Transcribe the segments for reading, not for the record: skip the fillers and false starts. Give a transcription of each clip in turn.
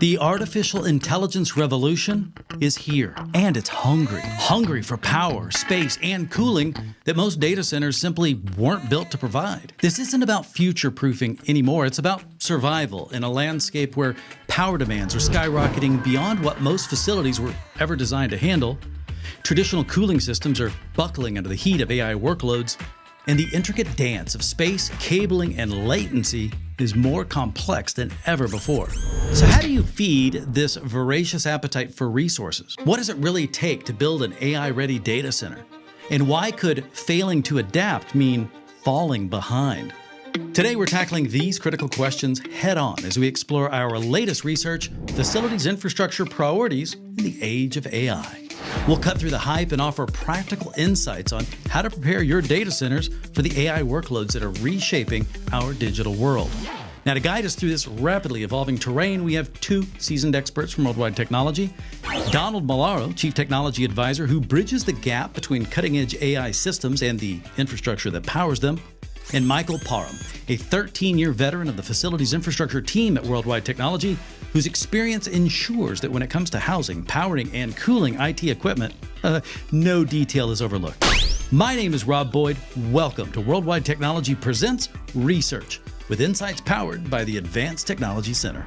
The artificial intelligence revolution is here, and it's hungry for power, space, and cooling that most data centers simply weren't built to provide. This isn't about future-proofing anymore. It's about survival in a landscape where power demands are skyrocketing beyond what most facilities were ever designed to handle. Traditional cooling systems are buckling under the heat of AI workloads, and the intricate dance of space, cabling, and latency is more complex than ever before. So how do you feed this voracious appetite for resources? What does it really take to build an AI-ready data center? And why could failing to adapt mean falling behind? Today, we're tackling these critical questions head-on as we explore our latest research, facilities infrastructure priorities in the age of AI. We'll cut through the hype and offer practical insights on how to prepare your data centers for the AI workloads that are reshaping our digital world. Now, to guide us through this rapidly evolving terrain, we have two seasoned experts from Worldwide Technology. Donald Molaro, Chief Technology Advisor, who bridges the gap between cutting-edge AI systems and the infrastructure that powers them. And Michael Parham, a 13-year veteran of the facilities infrastructure team at Worldwide Technology, whose experience ensures that when it comes to housing, powering, and cooling IT equipment, no detail is overlooked. My name is Rob Boyd. Welcome to Worldwide Technology Presents Research, with insights powered by the Advanced Technology Center.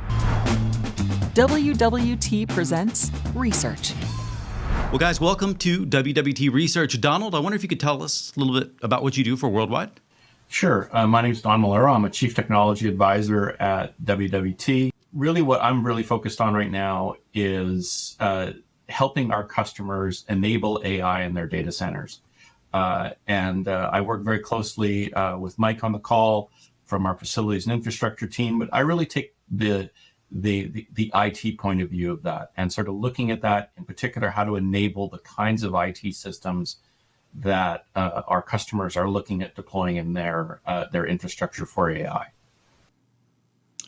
WWT presents Research. Well, guys, welcome to WWT Research. Donald, I wonder if you could tell us a little bit about what you do for Worldwide? Sure. My name is Don Molaro. I'm a Chief Technology Advisor at WWT. Really, what I'm really focused on right now is helping our customers enable AI in their data centers. I work very closely with Mike on the call from our facilities and infrastructure team, but I really take the IT point of view of that and sort of looking at that, in particular, how to enable the kinds of IT systems that our customers are looking at deploying in their infrastructure for AI.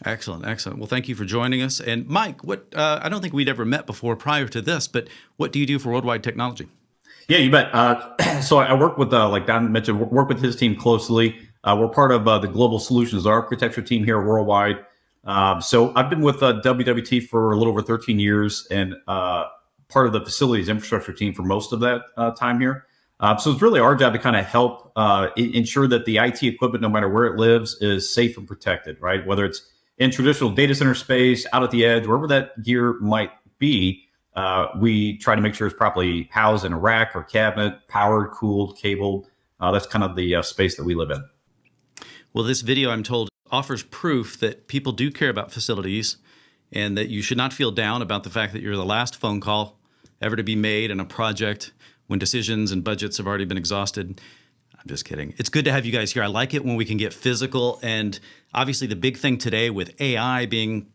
Excellent. Well, thank you for joining us. And Mike, what I don't think we'd ever met before prior to this, but what do you do for Worldwide Technology? Yeah, you bet. So I work with, like Don mentioned, work with his team closely. We're part of the Global Solutions Architecture team here at Worldwide. So I've been with WWT for a little over 13 years and part of the facilities infrastructure team for most of that time here. So it's really our job to kind of help ensure that the IT equipment, no matter where it lives, is safe and protected, right? Whether it's in traditional data center space, out at the edge, wherever that gear might be, we try to make sure it's properly housed in a rack or cabinet, powered, cooled, cabled. That's kind of the space that we live in. Well, this video, I'm told, offers proof that people do care about facilities and that you should not feel down about the fact that you're the last phone call ever to be made in a project when decisions and budgets have already been exhausted. I'm just kidding. It's good to have you guys here. I like it when we can get physical. And obviously the big thing today with AI being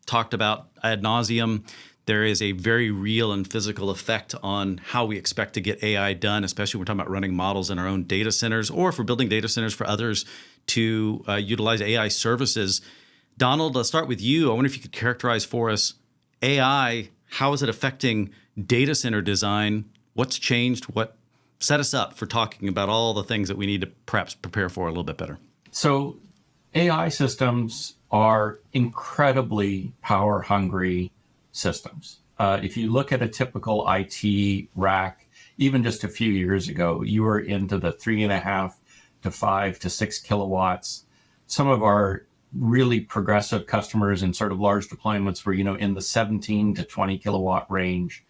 talked about ad nauseum, there is a very real and physical effect on how we expect to get AI done, especially when we're talking about running models in our own data centers, or if we're building data centers for others to utilize AI services. Donald, let's start with you. I wonder if you could characterize for us AI. How is it affecting data center design? What's changed? What set us up for talking about all the things that we need to perhaps prepare for a little bit better? So AI systems are incredibly power hungry systems. If you look at a typical IT rack, even just a few years ago, you were into the 3.5 to 5 to 6 kilowatts. Some of our really progressive customers in sort of large deployments were, in the 17 to 20 kilowatt range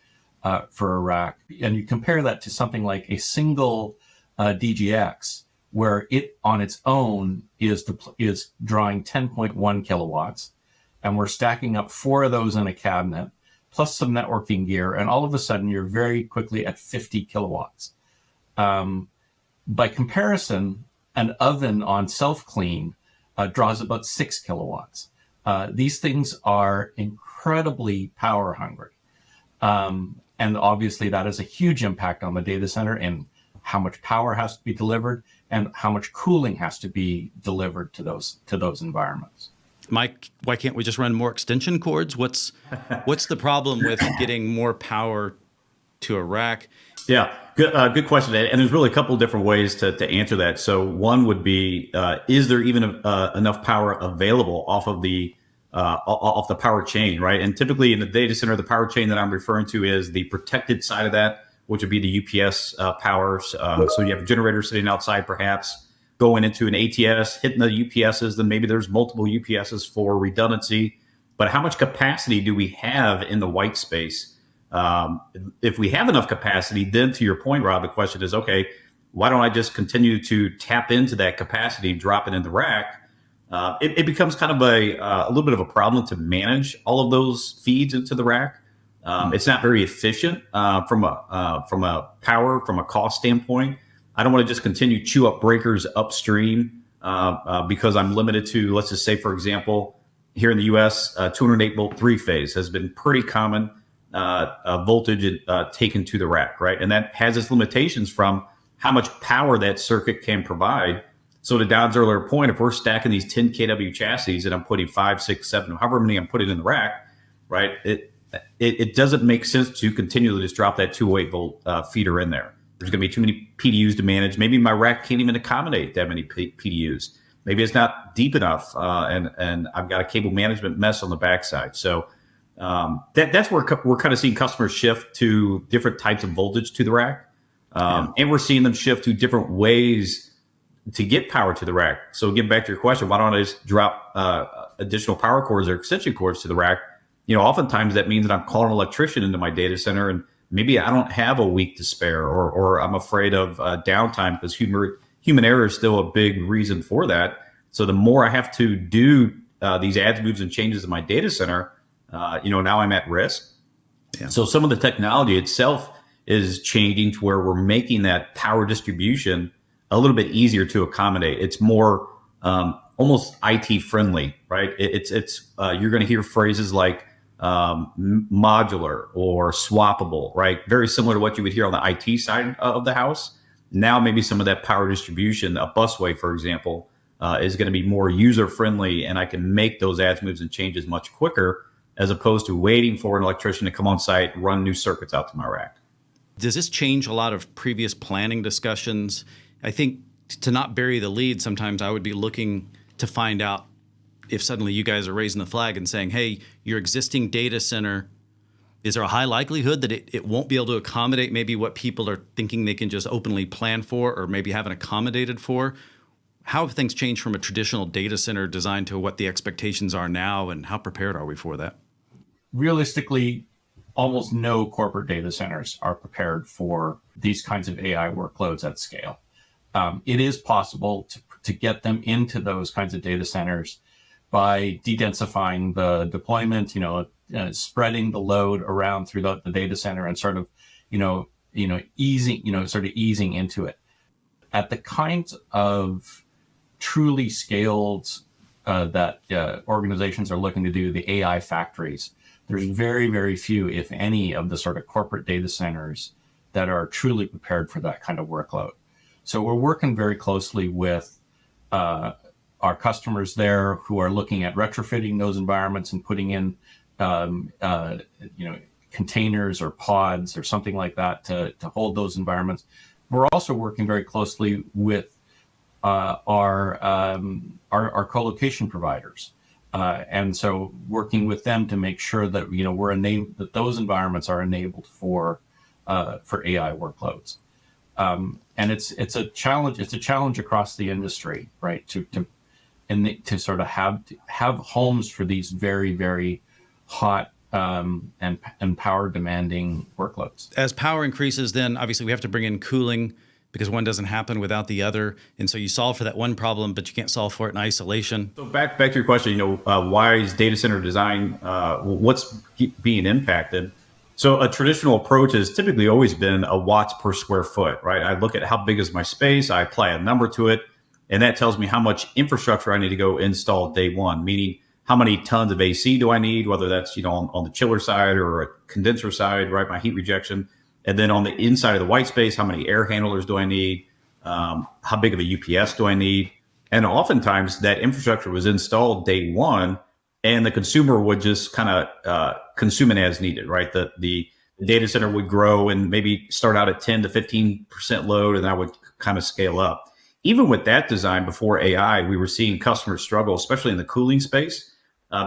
for a rack. And you compare that to something like a single DGX, where it on its own is drawing 10.1 kilowatts. And we're stacking up 4 of those in a cabinet, plus some networking gear. And all of a sudden, you're very quickly at 50 kilowatts. By comparison, an oven on self-clean draws about 6 kilowatts. These things are incredibly power hungry. And obviously, that has a huge impact on the data center and how much power has to be delivered and how much cooling has to be delivered to those environments. Mike, why can't we just run more extension cords? What's the problem with getting more power to a rack? Yeah, good question. And there's really a couple of different ways to answer that. So one would be, is there even enough power available off of the off the power chain, right? And typically in the data center, the power chain that I'm referring to is the protected side of that, which would be the UPS powers. So you have a generator sitting outside, perhaps going into an ATS, hitting the UPSs, then maybe there's multiple UPSs for redundancy. But how much capacity do we have in the white space? If we have enough capacity, then to your point, Rob, the question is, okay, why don't I just continue to tap into that capacity and drop it in the rack? It becomes kind of a little bit of a problem to manage all of those feeds into the rack. It's not very efficient from a power, from a cost standpoint. I don't want to just continue to chew up breakers upstream because I'm limited to, let's just say, for example, here in the U.S., 208 volt three phase has been pretty common voltage taken to the rack, right? And that has its limitations from how much power that circuit can provide. So to Don's earlier point, if we're stacking these 10 kW chassis and I'm putting 5, 6, 7, however many I'm putting in the rack, right? It doesn't make sense to continually just drop that 208 volt feeder in there. There's going to be too many PDUs to manage. Maybe my rack can't even accommodate that many PDUs. Maybe it's not deep enough, and I've got a cable management mess on the backside. So that's where we're kind of seeing customers shift to different types of voltage to the rack. And we're seeing them shift to different ways to get power to the rack. So getting back to your question, why don't I just drop additional power cords or extension cords to the rack? Oftentimes that means that I'm calling an electrician into my data center, and maybe I don't have a week to spare, or I'm afraid of downtime because human error is still a big reason for that. So the more I have to do these adds, moves, and changes in my data center, now I'm at risk. Yeah. So some of the technology itself is changing to where we're making that power distribution a little bit easier to accommodate. It's more almost IT friendly, right? It's you're going to hear phrases like modular or swappable, right? Very similar to what you would hear on the IT side of the house. Now, maybe some of that power distribution, a busway, for example, is going to be more user friendly, and I can make those adds, moves, and changes much quicker as opposed to waiting for an electrician to come on site, run new circuits out to my rack. Does this change a lot of previous planning discussions? I think to not bury the lead, sometimes I would be looking to find out if suddenly you guys are raising the flag and saying, hey, your existing data center, is there a high likelihood that it won't be able to accommodate maybe what people are thinking they can just openly plan for or maybe haven't accommodated for? How have things changed from a traditional data center design to what the expectations are now, and how prepared are we for that? Realistically, almost no corporate data centers are prepared for these kinds of AI workloads at scale. It is possible to get them into those kinds of data centers by de-densifying the deployment, spreading the load around through the data center and sort of, easing into it. At the kinds of truly scaled that organizations are looking to do, the AI factories, there's very, very few, if any, of the sort of corporate data centers that are truly prepared for that kind of workload. So we're working very closely with our customers there who are looking at retrofitting those environments and putting in, containers or pods or something like that to hold those environments. We're also working very closely with our co-location providers. And so working with them to make sure that, that those environments are enabled for AI workloads. And it's a challenge. It's a challenge across the industry, right? To sort of have homes for these very, very hot and power demanding workloads. As power increases, then obviously we have to bring in cooling because one doesn't happen without the other. And so you solve for that one problem, but you can't solve for it in isolation. So back to your question, why is data center design, what's being impacted? So a traditional approach has typically always been a watts per square foot, right? I look at how big is my space, I apply a number to it, and that tells me how much infrastructure I need to go install day one, meaning how many tons of AC do I need, whether that's, on the chiller side or a condenser side, right? My heat rejection. And then on the inside of the white space, how many air handlers do I need? How big of a UPS do I need? And oftentimes that infrastructure was installed day one, and the consumer would just kind of consume it as needed, right? The data center would grow and maybe start out at 10 to 15% load, and that would kind of scale up. Even with that design before AI, we were seeing customers struggle, especially in the cooling space,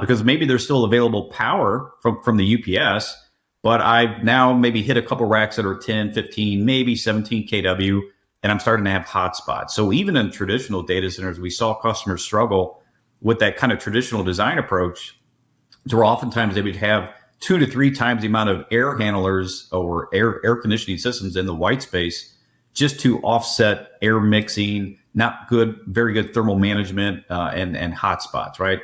because maybe there's still available power from the UPS, but I've now maybe hit a couple racks that are 10, 15, maybe 17 kW, and I'm starting to have hotspots. So even in traditional data centers, we saw customers struggle with that kind of traditional design approach, to where oftentimes they would have 2 to 3 times the amount of air handlers or air conditioning systems in the white space just to offset air mixing, not very good thermal management, and hotspots, right?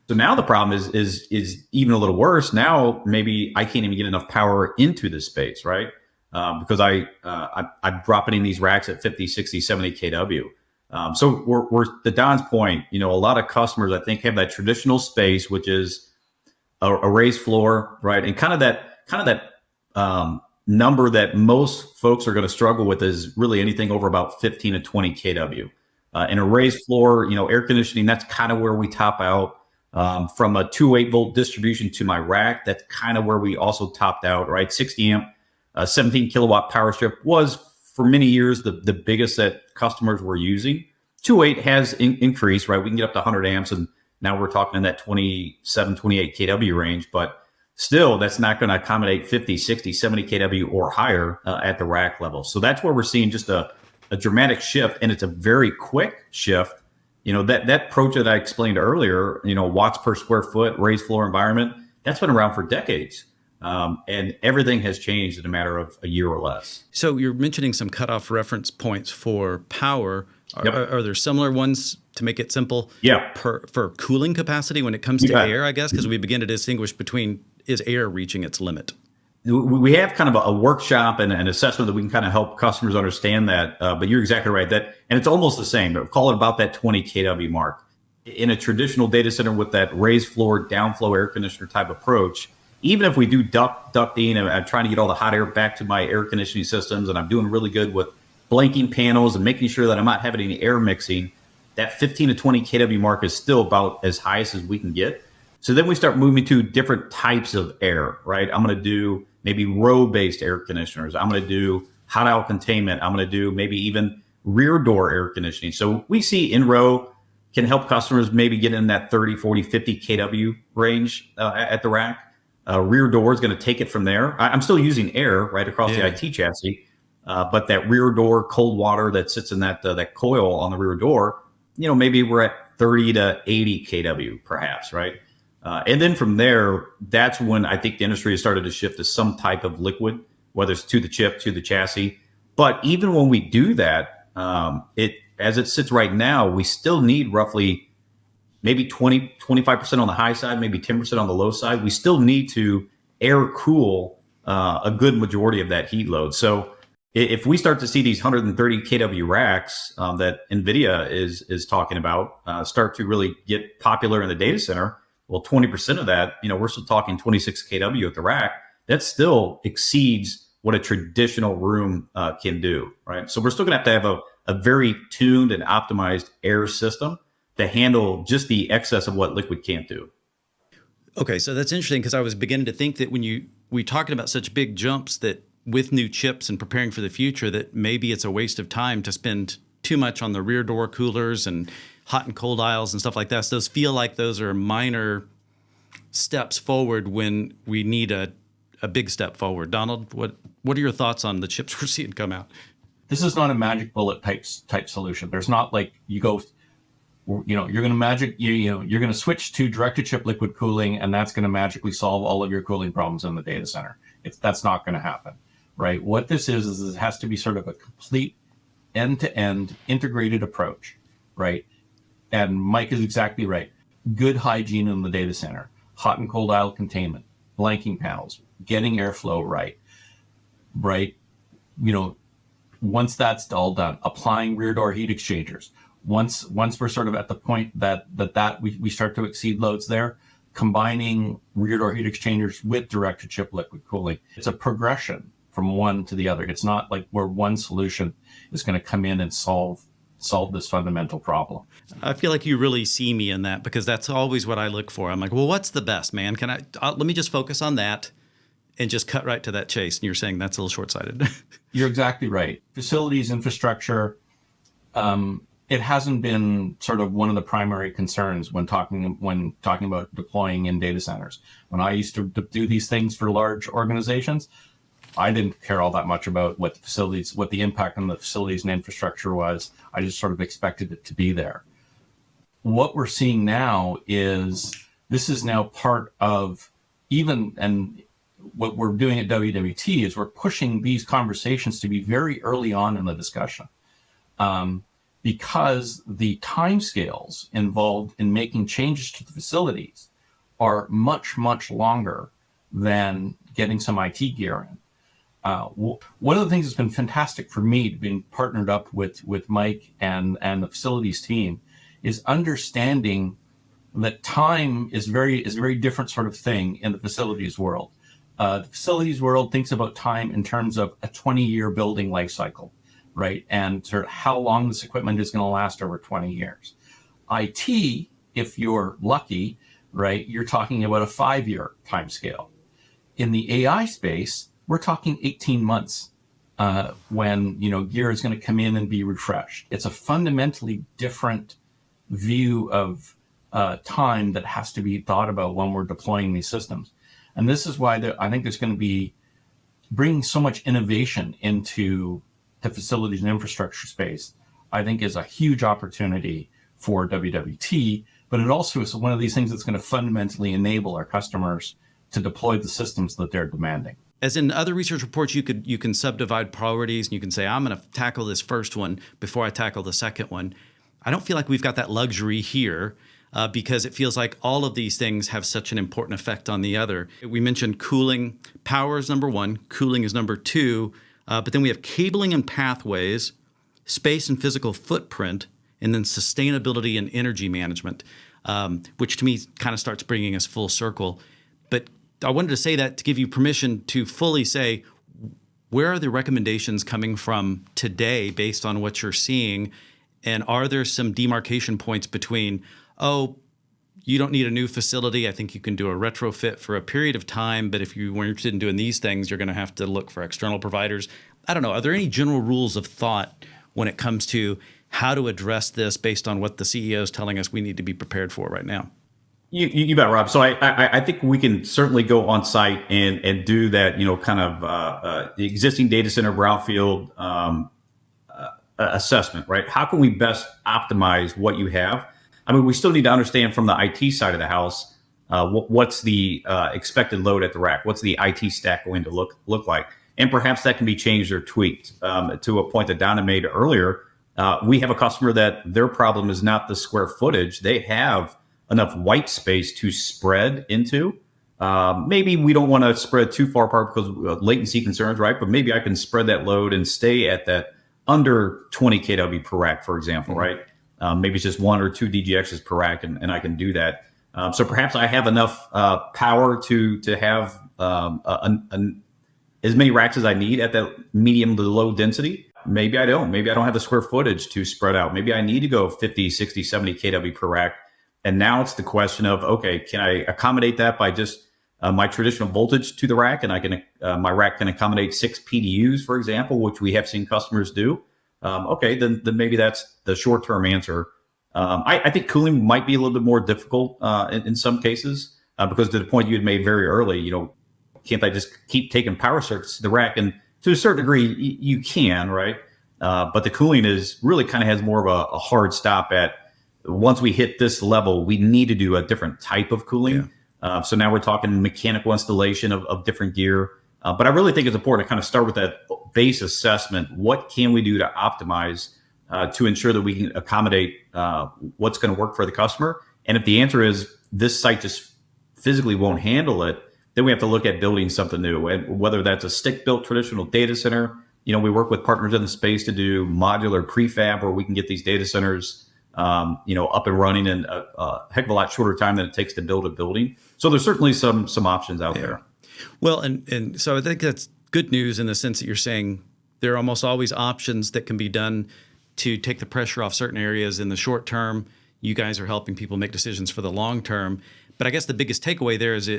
So now the problem is even a little worse. Now maybe I can't even get enough power into this space, right? Because I'm dropping in these racks at 50, 60, 70 kW. So we're to Don's point, a lot of customers I think have that traditional space, which is a raised floor, right? And kind of that number that most folks are going to struggle with is really anything over about 15 to 20 kW. In a raised floor, air conditioning, that's kind of where we top out. From a 208 volt distribution to my rack, that's kind of where we also topped out, right? 60 amp, 17 kilowatt power strip was for many years the biggest that customers were using. 208 has increased, right? We can get up to 100 amps, and now we're talking in that 27, 28 kW range, but still that's not going to accommodate 50, 60, 70 kW or higher at the rack level. So that's where we're seeing just a dramatic shift, and it's a very quick shift. That approach that I explained earlier, watts per square foot, raised floor environment, that's been around for decades. And everything has changed in a matter of a year or less. So you're mentioning some cutoff reference points for power. Yep. Are there similar ones, to make it simple? Yeah. For cooling capacity when it comes to air, I guess, because we begin to distinguish between, is air reaching its limit? We have kind of a workshop and an assessment that we can kind of help customers understand that. But you're exactly right. And it's almost the same. Call it about that 20 kW mark. In a traditional data center with that raised floor, downflow air conditioner type approach, even if we do ducting and I'm trying to get all the hot air back to my air conditioning systems, and I'm doing really good with blanking panels and making sure that I'm not having any air mixing, that 15 to 20 kW mark is still about as high as we can get. So then we start moving to different types of air, right? I'm going to do maybe row-based air conditioners. I'm going to do hot aisle containment. I'm going to do maybe even rear door air conditioning. So we see in-row can help customers maybe get in that 30, 40, 50 kW range at the rack. Rear door is going to take it from there. I'm still using air right across the IT chassis, but that rear door cold water that sits in that coil on the rear door, maybe we're at 30 to 80 kW perhaps, right? And then from there, that's when I think the industry has started to shift to some type of liquid, whether it's to the chip, to the chassis. But even when we do that, as it sits right now, we still need roughly maybe 20, 25% on the high side, maybe 10% on the low side. We still need to air cool a good majority of that heat load. So if we start to see these 130 kW racks that NVIDIA is talking about start to really get popular in the data center, well, 20% of that, we're still talking 26 kW at the rack. That still exceeds what a traditional room can do, right? So we're still going to have a very tuned and optimized air system to handle just the excess of what liquid can't do. Okay, so that's interesting, because I was beginning to think that when we talking about such big jumps, that with new chips and preparing for the future, that maybe it's a waste of time to spend too much on the rear door coolers and hot and cold aisles and stuff like that. So those feel like those are minor steps forward when we need a big step forward. Donald, what are your thoughts on the chips we're seeing come out? This is not a magic bullet type solution. There's not like you go, you're going to you're going to switch to direct-to-chip liquid cooling, and that's going to magically solve all of your cooling problems in the data center. That's not going to happen, right? What this is it has to be sort of a complete end-to-end integrated approach, right? And Mike is exactly right. Good hygiene in the data center, hot and cold aisle containment, blanking panels, getting airflow right? Once that's all done, applying rear door heat exchangers. Once we're sort of at the point that we start to exceed loads there, combining rear door heat exchangers with direct-to-chip liquid cooling. It's a progression from one to the other. It's not like where one solution is going to come in and solve this fundamental problem. I feel like you really see me in that, because that's always what I look for. I'm like, well, what's the best, man? Let me just focus on that and just cut right to that chase. And you're saying that's a little short-sighted. You're exactly right. Facilities, infrastructure, it hasn't been sort of one of the primary concerns when talking about deploying in data centers. When I used to do these things for large organizations, I didn't care all that much about what the impact on the facilities and infrastructure was. I just sort of expected it to be there. What we're seeing now is this is now part of and what we're doing at WWT is we're pushing these conversations to be very early on in the discussion. Because the timescales involved in making changes to the facilities are much, much longer than getting some IT gear in. One of the things that's been fantastic for me, being partnered up with Mike and the facilities team, is understanding that time is a very different sort of thing in the facilities world. The facilities world thinks about time in terms of a 20-year building life cycle, right? And sort of how long this equipment is going to last over 20 years. IT, if you're lucky, right, you're talking about a 5-year time scale. In the AI space, we're talking 18 months when gear is going to come in and be refreshed. It's a fundamentally different view of time that has to be thought about when we're deploying these systems. And this is why I think there's going to be bringing so much innovation into the facilities and infrastructure space, I think is a huge opportunity for WWT, but it also is one of these things that's going to fundamentally enable our customers to deploy the systems that they're demanding. As in other research reports, you can subdivide priorities and you can say, I'm going to tackle this first one before I tackle the second one. I don't feel like we've got that luxury here because it feels like all of these things have such an important effect on the other. We mentioned cooling. Power is number one. Cooling is number two. But then we have cabling and pathways, space and physical footprint, and then sustainability and energy management, which to me kind of starts bringing us full circle. But I wanted to say that to give you permission to fully say, where are the recommendations coming from today based on what you're seeing? And are there some demarcation points between, oh, you don't need a new facility. I think you can do a retrofit for a period of time. But if you were interested in doing these things, you're going to have to look for external providers. I don't know. Are there any general rules of thought when it comes to how to address this based on what the CEO is telling us we need to be prepared for right now? You bet, Rob. So I think we can certainly go on site and do that, kind of the existing data center brownfield assessment, right? How can we best optimize what you have? I mean, we still need to understand from the IT side of the house, what's the expected load at the rack? What's the IT stack going to look like? And perhaps that can be changed or tweaked. To a point that Donna made earlier, we have a customer that their problem is not the square footage. They have enough white space to spread into. Maybe we don't want to spread too far apart because of latency concerns, right? But maybe I can spread that load and stay at that under 20 kW per rack, for example, right? Maybe it's just 1 or 2 DGXs per rack, and I can do that. So perhaps I have enough power to have as many racks as I need at that medium to low density. Maybe I don't. Maybe I don't have the square footage to spread out. Maybe I need to go 50, 60, 70 kW per rack. And now it's the question of, okay, can I accommodate that by just my traditional voltage to the rack? And I can my rack can accommodate 6 PDUs, for example, which we have seen customers do. Okay, then maybe that's the short-term answer. I think cooling might be a little bit more difficult in some cases because to the point you had made very early, can't I just keep taking power circuits to the rack? And to a certain degree, you can, right? But the cooling is really kind of has more of a hard stop at once we hit this level, we need to do a different type of cooling. Yeah. So now we're talking mechanical installation of different gear. But I really think it's important to kind of start with that base assessment. What can we do to optimize to ensure that we can accommodate what's going to work for the customer? And if the answer is this site just physically won't handle it, then we have to look at building something new. And whether that's a stick-built traditional data center, we work with partners in the space to do modular prefab where we can get these data centers up and running in a heck of a lot shorter time than it takes to build a building. So there's certainly some options out there. Well, and so I think that's good news in the sense that you're saying there are almost always options that can be done to take the pressure off certain areas in the short term. You guys are helping people make decisions for the long term. But I guess the biggest takeaway there is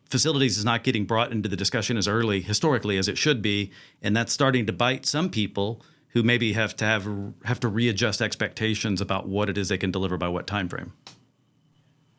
facilities is not getting brought into the discussion as early historically as it should be. And that's starting to bite some people who maybe have to readjust expectations about what it is they can deliver by what time frame?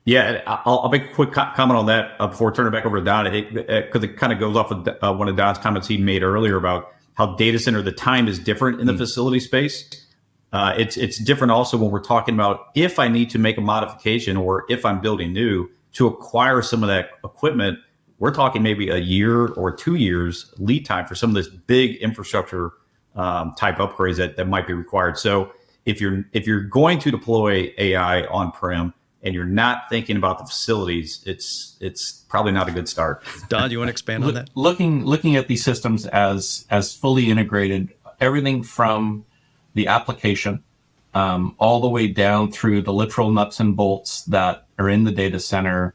Yeah, I'll make a quick comment on that before turning it back over to Don, because it kind of goes off of one of Don's comments he made earlier about how data center, the time is different in the facility space. It's different also when we're talking about if I need to make a modification or if I'm building new to acquire some of that equipment. We're talking maybe a year or 2 years lead time for some of this big infrastructure type upgrades that might be required. So if you're going to deploy AI on-prem and you're not thinking about the facilities, it's probably not a good start. Don, do you want to expand on that? Looking at these systems as fully integrated, everything from the application all the way down through the literal nuts and bolts that are in the data center,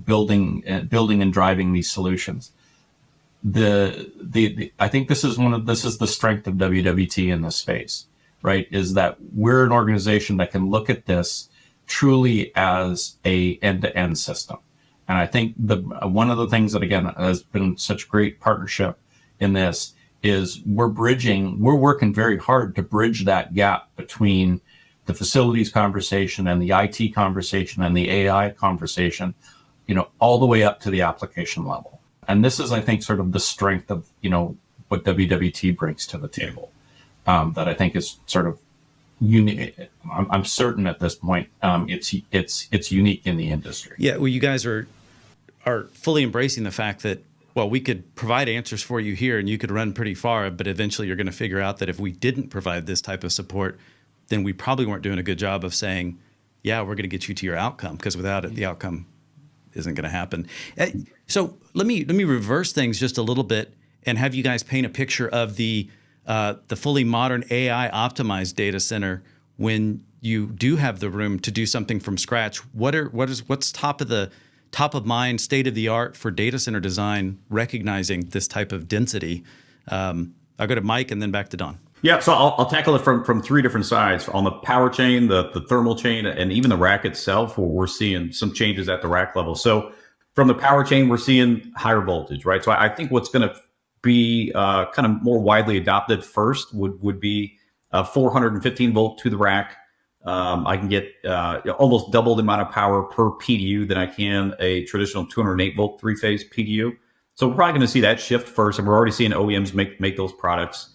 building and driving these solutions. I think this is the strength of WWT in this space, right? Is that we're an organization that can look at this truly as a end-to-end system. And I think one of the things that, again, has been such great partnership in this is we're working very hard to bridge that gap between the facilities conversation and the IT conversation and the AI conversation, all the way up to the application level. And this is, I think, sort of the strength of, what WWT brings to the table, that I think is sort of unique. I'm certain at this point, it's unique in the industry. Yeah, well, you guys are fully embracing the fact that, well, we could provide answers for you here and you could run pretty far, but eventually you're going to figure out that if we didn't provide this type of support, then we probably weren't doing a good job of saying, yeah, we're going to get you to your outcome, because without it, the outcome isn't going to happen. So let me reverse things just a little bit and have you guys paint a picture of the fully modern AI optimized data center when you do have the room to do something from scratch. What's top of mind, state of the art for data center design, recognizing this type of density? I'll go to Mike and then back to Don. Yeah, so I'll tackle it from three different sides. On the power chain, the thermal chain, and even the rack itself, where we're seeing some changes at the rack level. So from the power chain, we're seeing higher voltage, right? So I think what's going to be kind of more widely adopted first would be a 415 volt to the rack. I can get almost double the amount of power per PDU than I can a traditional 208 volt three-phase PDU. So we're probably going to see that shift first, and we're already seeing OEMs make those products.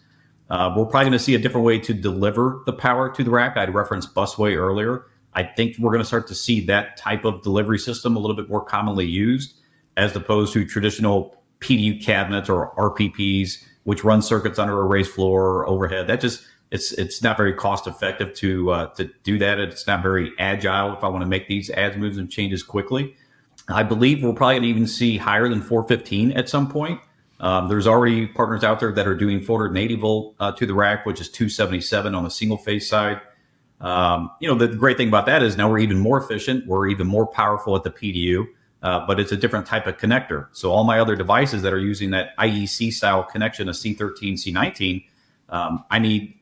We're probably going to see a different way to deliver the power to the rack. I'd referenced busway earlier. I think we're going to start to see that type of delivery system a little bit more commonly used, as opposed to traditional PDU cabinets or RPPs, which run circuits under a raised floor or overhead. That just it's not very cost effective to do that. It's not very agile if I want to make these adds, moves, and changes quickly. I believe we're probably going to even see higher than 415 at some point. There's already partners out there that are doing 480 volt to the rack, which is 277 on the single phase side. The great thing about that is now we're even more efficient. We're even more powerful at the PDU, but it's a different type of connector. So all my other devices that are using that IEC style connection, a C13, C19, I need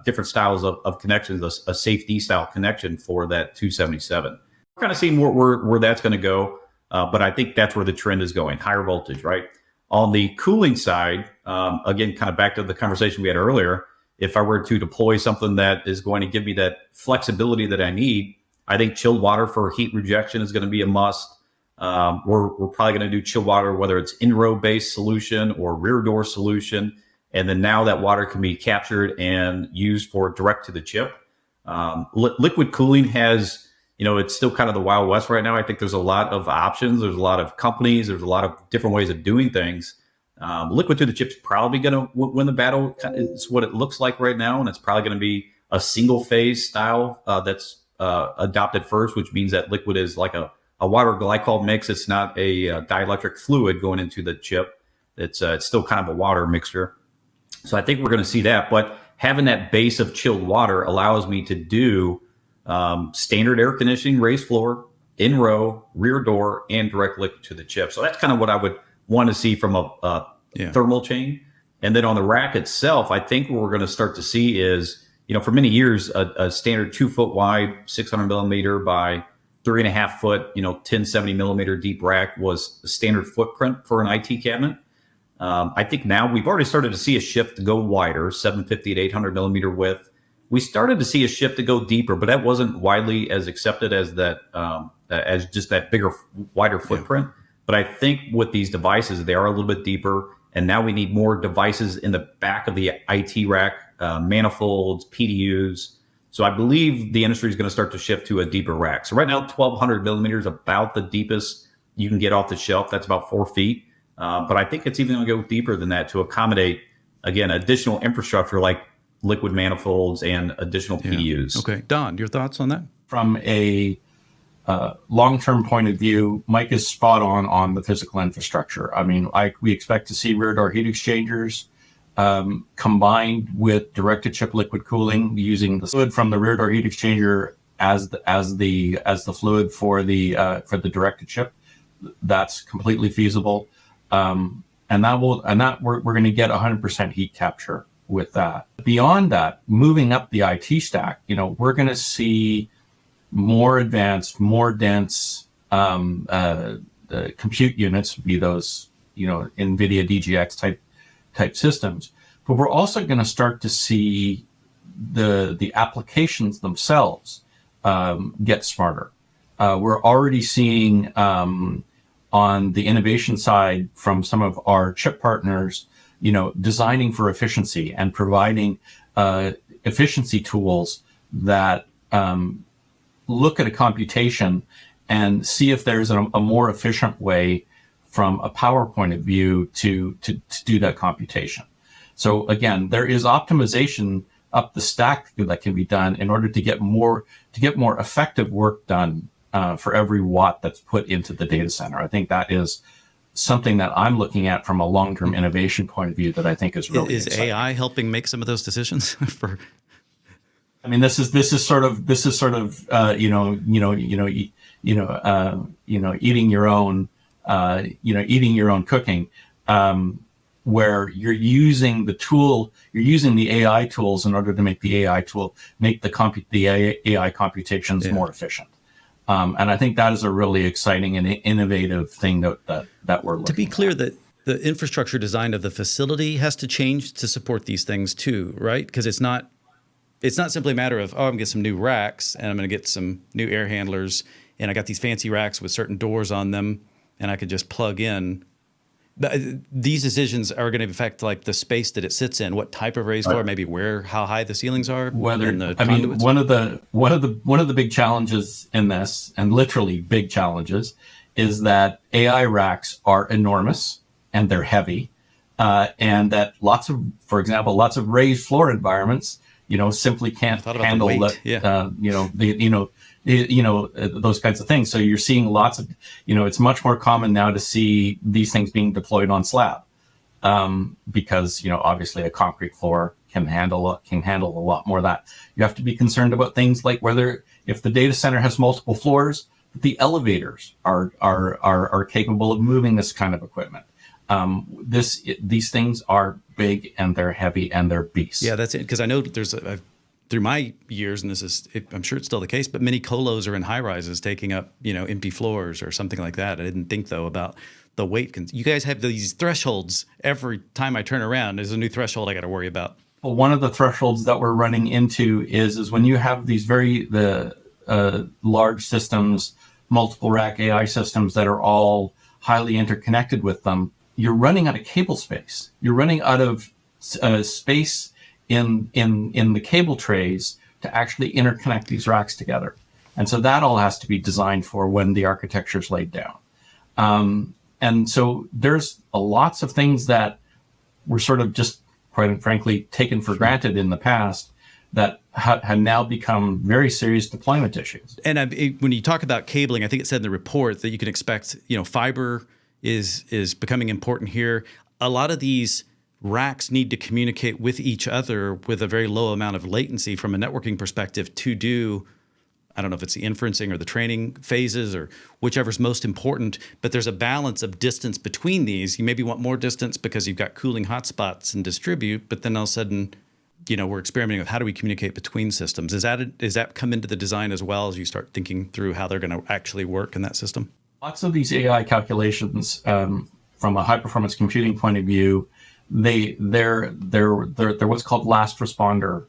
different styles of connections, a safety style connection for that 277. We're kind of seeing where that's going to go, but I think that's where the trend is going, higher voltage, right? On the cooling side, again, kind of back to the conversation we had earlier, if I were to deploy something that is going to give me that flexibility that I need, I think chilled water for heat rejection is going to be a must. We're probably going to do chilled water, whether it's in-row based solution or rear door solution. And then now that water can be captured and used for direct to the chip. Liquid cooling has, it's still kind of the Wild West right now. I think there's a lot of options. There's a lot of companies. There's a lot of different ways of doing things. Liquid to the chip's probably going to win the battle. It's what it looks like right now. And it's probably going to be a single phase style that's adopted first, which means that liquid is like a water glycol mix. It's not a dielectric fluid going into the chip. It's still kind of a water mixture. So I think we're going to see that. But having that base of chilled water allows me to do standard air conditioning, raised floor, in row, rear door, and direct liquid to the chip. So that's kind of what I would want to see from a thermal chain. And then on the rack itself, I think what we're going to start to see is, for many years, a standard 2 foot wide, 600 millimeter by 3.5 foot, 1070 millimeter deep rack was the standard footprint for an IT cabinet. I think now we've already started to see a shift to go wider, 750 to 800 millimeter width. We started to see a shift to go deeper, but that wasn't widely as accepted as that, as just that bigger, wider footprint. Yeah. But I think with these devices, they are a little bit deeper, and now we need more devices in the back of the IT rack, manifolds, PDUs. So I believe the industry is going to start to shift to a deeper rack. So right now, 1200 millimeters, about the deepest you can get off the shelf. That's about 4 feet. But I think it's even going to go deeper than that to accommodate, again, additional infrastructure like liquid manifolds and additional PDUs. Okay. Don, your thoughts on that? From a long-term point of view, Mike is spot on the physical infrastructure. I mean, we expect to see rear door heat exchangers combined with direct-to-chip liquid cooling, using the fluid from the rear door heat exchanger as the fluid for the direct-to-chip. That's completely feasible, and we're going to get 100% heat capture with that. Beyond that, moving up the IT stack, we're going to see more advanced, more dense compute units, be those NVIDIA DGX type systems. But we're also going to start to see the applications themselves get smarter. We're already seeing on the innovation side from some of our chip partners, designing for efficiency and providing efficiency tools that look at a computation and see if there's a more efficient way from a power point of view to do that computation. So again, there is optimization up the stack that can be done in order to get more effective work done for every watt that's put into the data center. I think that is something that I'm looking at from a long-term innovation point of view that I think is really exciting. AI helping make some of those decisions for? I mean, this is sort of eating your own cooking, where you're using the AI tools in order to make the AI computations more efficient. And I think that is a really exciting and innovative thing that we're looking at. To be clear, that the infrastructure design of the facility has to change to support these things too, right? Because it's not simply a matter of, I'm going to get some new racks and I'm going to get some new air handlers and I got these fancy racks with certain doors on them and I could just plug in. These decisions are going to affect like the space that it sits in, what type of raised floor, maybe how high the ceilings are. One of the big challenges in this, and literally big challenges, is that AI racks are enormous and they're heavy, and that lots of raised floor environments, simply can't handle those kinds of things. So you're seeing lots of, it's much more common now to see these things being deployed on slab, because, obviously a concrete floor can handle a lot more of that. You have to be concerned about things like if the data center has multiple floors, the elevators are capable of moving this kind of equipment. These things are big and they're heavy and they're beasts. Yeah, that's it. Because I know through my years, and I'm sure it's still the case, but many colos are in high rises taking up, empty floors or something like that. I didn't think though about the weight. You guys have these thresholds every time I turn around. There's a new threshold I got to worry about. Well, one of the thresholds that we're running into is when you have these large systems, multiple rack AI systems that are all highly interconnected with them, you're running out of cable space. You're running out of space in the cable trays to actually interconnect these racks together. And so that all has to be designed for when the architecture is laid down. And so there's lots of things that were sort of just, quite frankly, taken for granted in the past that have now become very serious deployment issues. And when you talk about cabling, I think it said in the report that you can expect, fiber is becoming important here. A lot of these racks need to communicate with each other with a very low amount of latency from a networking perspective to do, I don't know if it's the inferencing or the training phases or whichever's most important, but there's a balance of distance between these. You maybe want more distance because you've got cooling hotspots and distribute, but then all of a sudden, we're experimenting with how do we communicate between systems. Does that come into the design as well as you start thinking through how they're going to actually work in that system? Lots of these AI calculations from a high performance computing point of view, they're what's called last responder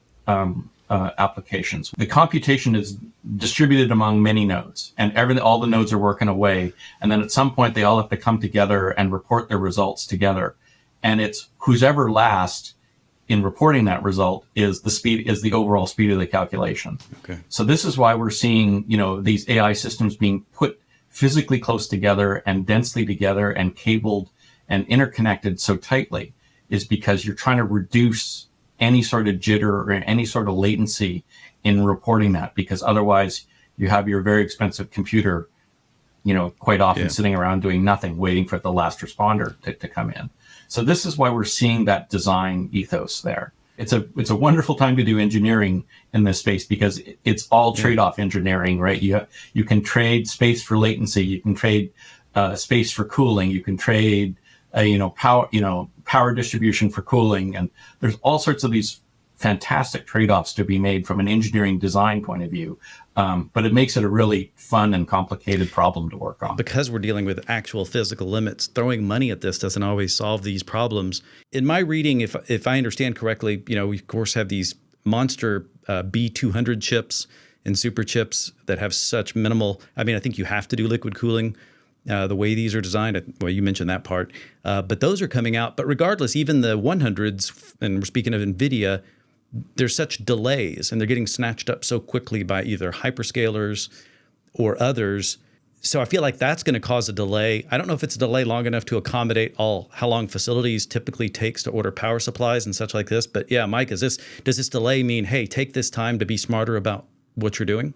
applications. The computation is distributed among many nodes, and all the nodes are working away. And then at some point, they all have to come together and report their results together. And it's who's ever last in reporting that result is the overall speed of the calculation. Okay. So this is why we're seeing, these AI systems being put physically close together and densely together and cabled and interconnected so tightly, is because you're trying to reduce any sort of jitter or any sort of latency in reporting that, because otherwise you have your very expensive computer, quite often sitting around doing nothing, waiting for the last responder to come in. So this is why we're seeing that design ethos there. It's a wonderful time to do engineering in this space, because it's all trade-off engineering, right? You can trade space for latency, you can trade space for cooling, you can trade power distribution for cooling, and there's all sorts of these fantastic trade-offs to be made from an engineering design point of view. But it makes it a really fun and complicated problem to work on. Because we're dealing with actual physical limits, throwing money at this doesn't always solve these problems. In my reading, if I understand correctly, we of course have these monster B200 chips and super chips that have such minimal, I think you have to do liquid cooling the way these are designed. Well, you mentioned that part, but those are coming out. But regardless, even the 100s, and we're speaking of NVIDIA, there's such delays, and they're getting snatched up so quickly by either hyperscalers or others. So I feel like that's going to cause a delay. I don't know if it's a delay long enough to accommodate how long facilities typically takes to order power supplies and such like this. But yeah, Mike, does this delay mean, hey, take this time to be smarter about what you're doing?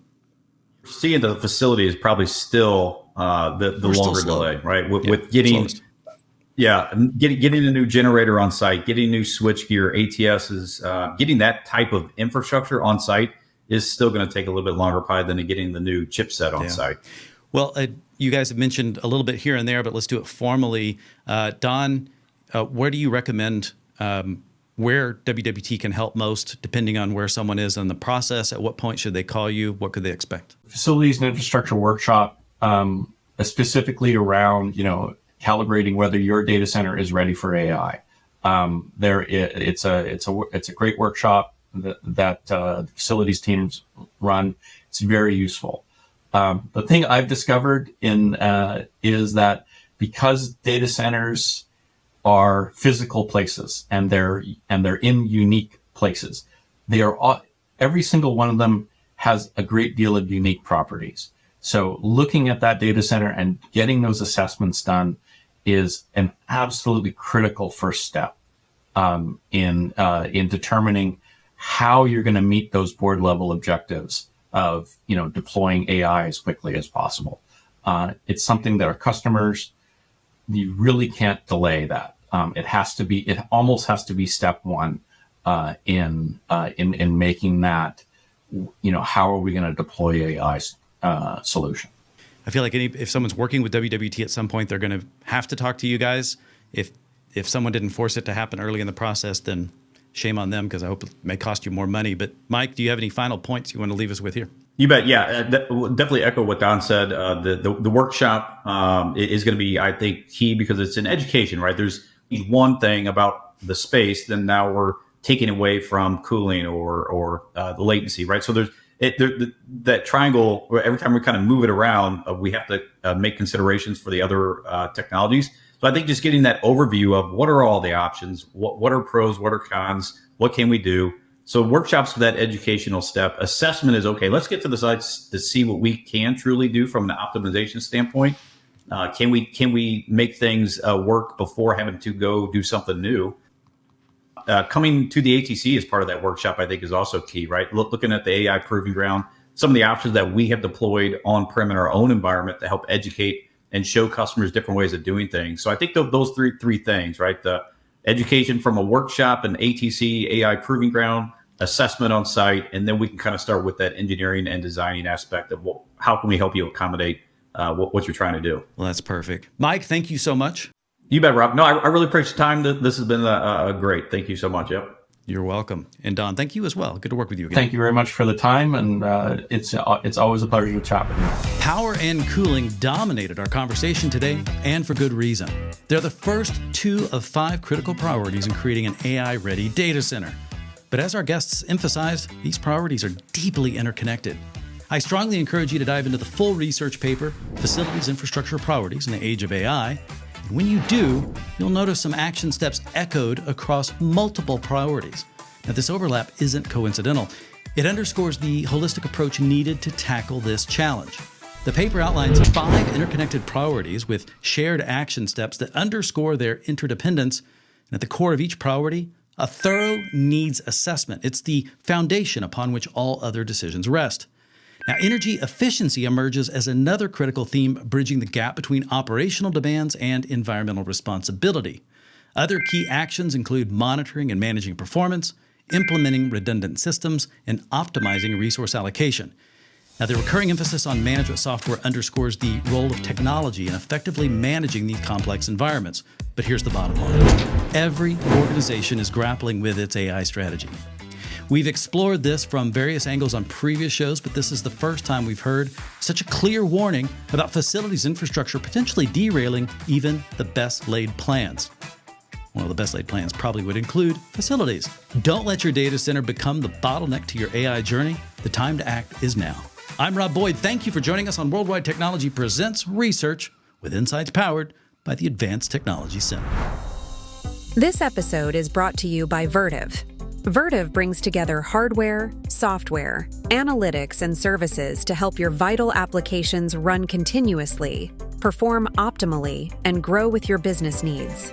Seeing the facility is probably still the longer delay, right? With getting. Yeah, getting a new generator on site, getting new switchgear, ATSs, getting that type of infrastructure on site is still going to take a little bit longer probably than getting the new chipset on site. Well, you guys have mentioned a little bit here and there, but let's do it formally. Don, where do you recommend where WWT can help most, depending on where someone is in the process? At what point should they call you? What could they expect? Facilities and infrastructure workshop, specifically around, calibrating whether your data center is ready for AI. It's a great workshop that facilities teams run. It's very useful. The thing I've discovered is that because data centers are physical places and they're in unique places, every single one of them has a great deal of unique properties. So looking at that data center and getting those assessments done is an absolutely critical first step in determining how you're going to meet those board level objectives of deploying AI as quickly as possible. It's something that our customers, you really can't delay that. It almost has to be step one in making that. How are we going to deploy AI solution? I feel like if someone's working with WWT at some point, they're going to have to talk to you guys. If someone didn't force it to happen early in the process, then shame on them, because I hope it may cost you more money. But Mike, do you have any final points you want to leave us with here? You bet. Yeah, definitely echo what Don said. The workshop is going to be, I think, key, because it's an education, right? There's one thing about the space, then now we're taking away from cooling or the latency, right? So there's that triangle where every time we kind of move it around, we have to make considerations for the other technologies. So I think just getting that overview of what are all the options, what are pros, what are cons, what can we do? So workshops for that educational step. Assessment is, okay, let's get to the sites to see what we can truly do from an optimization standpoint. Can we make things work before having to go do something new? Coming to the ATC as part of that workshop, I think, is also key, right? Looking at the AI proving ground, some of the options that we have deployed on-prem in our own environment to help educate and show customers different ways of doing things. So I think those three things, right? The education from a workshop, an ATC, AI proving ground, assessment on site, and then we can kind of start with that engineering and designing aspect of how can we help you accommodate what you're trying to do. Well, that's perfect. Mike, thank you so much. You bet, Rob. No, I really appreciate your time. This has been great. Thank you so much. Yep. You're welcome. And Don, thank you as well. Good to work with you again. Thank you very much for the time, and it's always a pleasure to chat with you. Power and cooling dominated our conversation today, and for good reason. They're the first 2 of 5 critical priorities in creating an AI-ready data center. But as our guests emphasized, these priorities are deeply interconnected. I strongly encourage you to dive into the full research paper, Facilities Infrastructure Priorities in the Age of AI. And when you do, you'll notice some action steps echoed across multiple priorities. Now, this overlap isn't coincidental. It underscores the holistic approach needed to tackle this challenge. The paper outlines 5 interconnected priorities with shared action steps that underscore their interdependence. And at the core of each priority, a thorough needs assessment. It's the foundation upon which all other decisions rest. Now, energy efficiency emerges as another critical theme, bridging the gap between operational demands and environmental responsibility. Other key actions include monitoring and managing performance, implementing redundant systems, and optimizing resource allocation. Now, the recurring emphasis on management software underscores the role of technology in effectively managing these complex environments. But here's the bottom line. Every organization is grappling with its AI strategy. We've explored this from various angles on previous shows, but this is the first time we've heard such a clear warning about facilities infrastructure potentially derailing even the best laid plans. One of the best laid plans probably would include facilities. Don't let your data center become the bottleneck to your AI journey. The time to act is now. I'm Rob Boyd. Thank you for joining us on Worldwide Technology Presents Research with insights powered by the Advanced Technology Center. This episode is brought to you by Vertiv. Vertiv brings together hardware, software, analytics, and services to help your vital applications run continuously, perform optimally, and grow with your business needs.